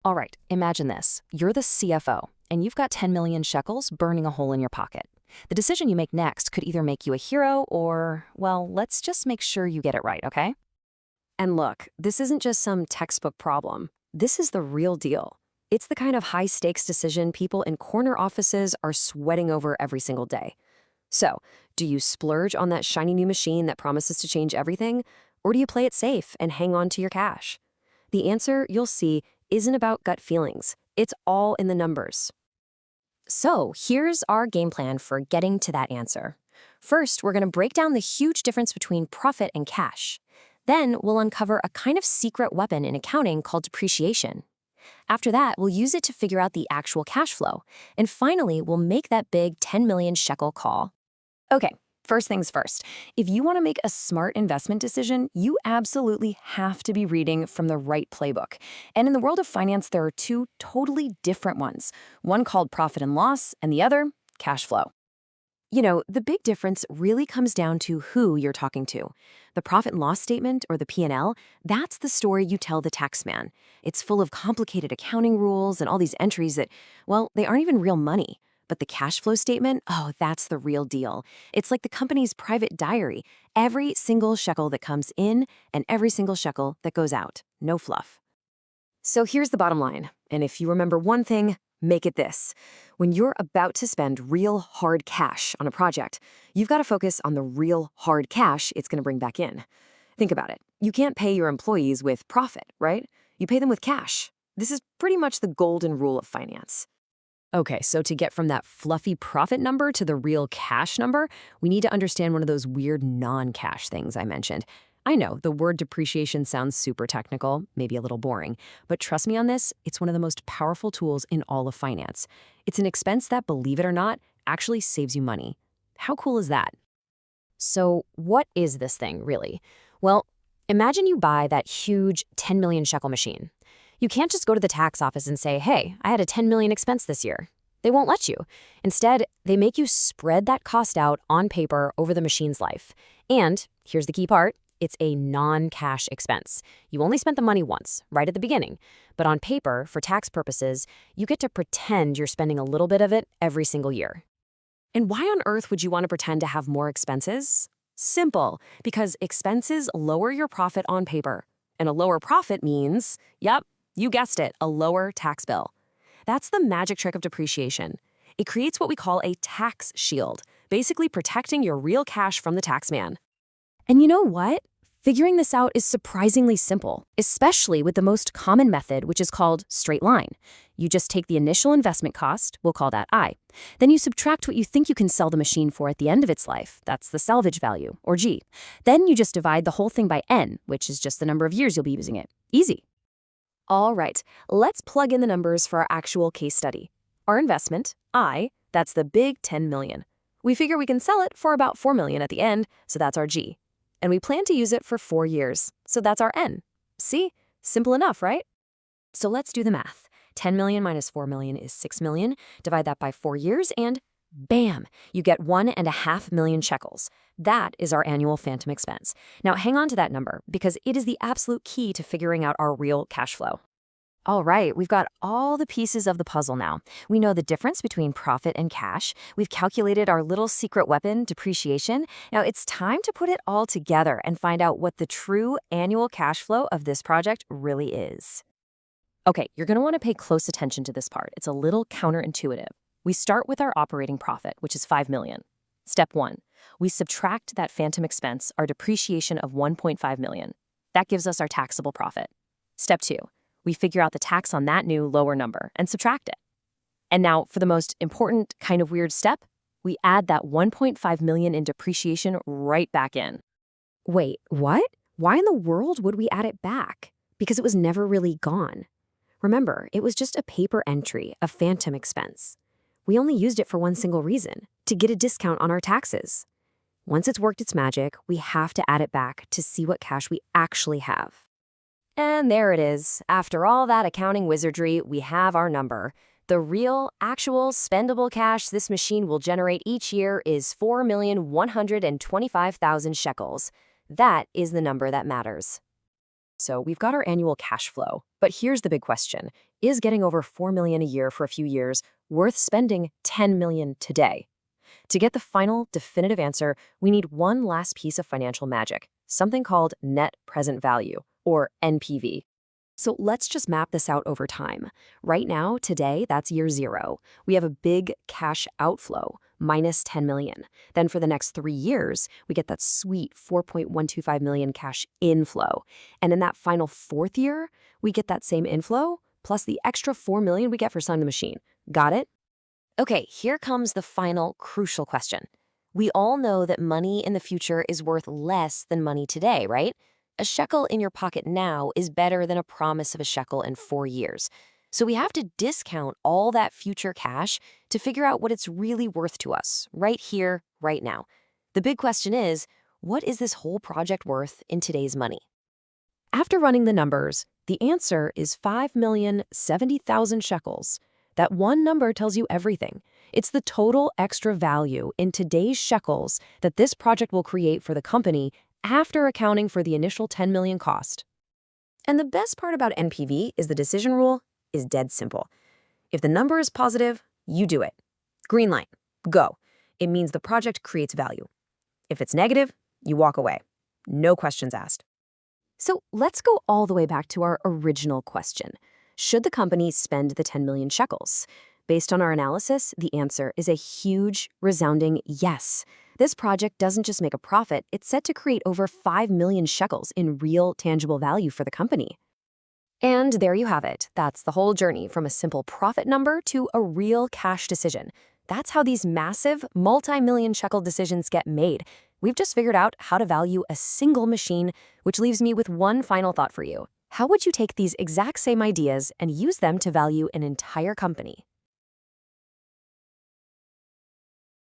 All right, imagine this. You're the CFO, and you've got 10 million shekels burning a hole in your pocket. The decision you make next could either make you a hero or, well, let's just make sure you get it right, okay? And look, this isn't just some textbook problem. This is the real deal. It's the kind of high-stakes decision people in corner offices are sweating over every single day. So, do you splurge on that shiny new machine that promises to change everything? Or do you play it safe and hang on to your cash? The answer, you'll see, isn't about gut feelings. It's all in the numbers. So, here's our game plan for getting to that answer. First, we're going to break down the huge difference between profit and cash. Then, we'll uncover a kind of secret weapon in accounting called depreciation. After that, we'll use it to figure out the actual cash flow. And finally, we'll make that big 10 million shekel call. Okay, first things first. If you want to make a smart investment decision, you absolutely have to be reading from the right playbook. And in the world of finance, there are two totally different ones. One called profit and loss, and the other, cash flow. You know, the big difference really comes down to who you're talking to. The profit and loss statement, or the P&L, that's the story you tell the taxman. It's full of complicated accounting rules and all these entries that, well, they aren't even real money. But the cash flow statement, oh, that's the real deal. It's like the company's private diary. Every single shekel that comes in and every single shekel that goes out. No fluff. So here's the bottom line. And if you remember one thing, make it this. When you're about to spend real hard cash on a project, you've got to focus on the real hard cash it's going to bring back in. Think about it. You can't pay your employees with profit, right? You pay them with cash. This is pretty much the golden rule of finance. Okay, so to get from that fluffy profit number to the real cash number, we need to understand one of those weird non-cash things I mentioned. I know, the word depreciation sounds super technical, maybe a little boring, but trust me on this, it's one of the most powerful tools in all of finance. It's an expense that, believe it or not, actually saves you money. How cool is that? So what is this thing, really? Well, imagine you buy that huge 10 million shekel machine. You can't just go to the tax office and say, hey, I had a 10 million expense this year. They won't let you. Instead, they make you spread that cost out on paper over the machine's life. And here's the key part. It's a non-cash expense. You only spent the money once, right at the beginning. But on paper, for tax purposes, you get to pretend you're spending a little bit of it every single year. And why on earth would you want to pretend to have more expenses? Simple, because expenses lower your profit on paper. And a lower profit means, yep, you guessed it, a lower tax bill. That's the magic trick of depreciation. It creates what we call a tax shield, basically protecting your real cash from the taxman. And you know what? Figuring this out is surprisingly simple, especially with the most common method, which is called straight line. You just take the initial investment cost, we'll call that I. Then you subtract what you think you can sell the machine for at the end of its life, that's the salvage value, or G. Then you just divide the whole thing by N, which is just the number of years you'll be using it. Easy. All right, let's plug in the numbers for our actual case study. Our investment, I, that's the big 10 million. We figure we can sell it for about 4 million at the end, so that's our G. And we plan to use it for 4 years, so that's our N. See? Simple enough, right? So let's do the math. 10 million minus 4 million is 6 million. Divide that by 4 years and bam, you get 1.5 million shekels. That is our annual phantom expense. Now hang on to that number because it is the absolute key to figuring out our real cash flow. All right, we've got all the pieces of the puzzle now. We know the difference between profit and cash. We've calculated our little secret weapon, depreciation. Now it's time to put it all together and find out what the true annual cash flow of this project really is. Okay, you're going to want to pay close attention to this part. It's a little counterintuitive. We start with our operating profit, which is 5 million. Step 1, we subtract that phantom expense, our depreciation of 1.5 million. That gives us our taxable profit. Step 2, we figure out the tax on that new lower number and subtract it. And now for the most important kind of weird step, we add that 1.5 million in depreciation right back in. Wait, what? Why in the world would we add it back? Because it was never really gone. Remember, it was just a paper entry, a phantom expense. We only used it for one single reason, to get a discount on our taxes. Once it's worked its magic, we have to add it back to see what cash we actually have. And there it is. After all that accounting wizardry, we have our number. The real, actual, spendable cash this machine will generate each year is 4,125,000 shekels. That is the number that matters. So we've got our annual cash flow. But here's the big question. Is getting over 4 million a year for a few years worth spending 10 million today? To get the final, definitive answer, we need one last piece of financial magic, something called net present value, or NPV. So let's just map this out over time. Right now, today, that's year zero. We have a big cash outflow, minus 10 million. Then for the next 3 years, we get that sweet 4.125 million cash inflow. And in that final fourth year, we get that same inflow, plus the extra 4 million we get for selling the machine. Got it? Okay, here comes the final crucial question. We all know that money in the future is worth less than money today, right? A shekel in your pocket now is better than a promise of a shekel in 4 years. So we have to discount all that future cash to figure out what it's really worth to us, right here, right now. The big question is, what is this whole project worth in today's money? After running the numbers, the answer is 5,070,000 shekels. That one number tells you everything. It's the total extra value in today's shekels that this project will create for the company after accounting for the initial 10 million cost. And the best part about NPV is the decision rule is dead simple. If the number is positive, you do it. Green light, go. It means the project creates value. If it's negative, you walk away. No questions asked. So let's go all the way back to our original question. Should the company spend the 10 million shekels? Based on our analysis, the answer is a huge, resounding yes. This project doesn't just make a profit, it's set to create over 5 million shekels in real, tangible value for the company. And there you have it. That's the whole journey from a simple profit number to a real cash decision. That's how these massive, multi-million shekel decisions get made. We've just figured out how to value a single machine, which leaves me with one final thought for you. How would you take these exact same ideas and use them to value an entire company?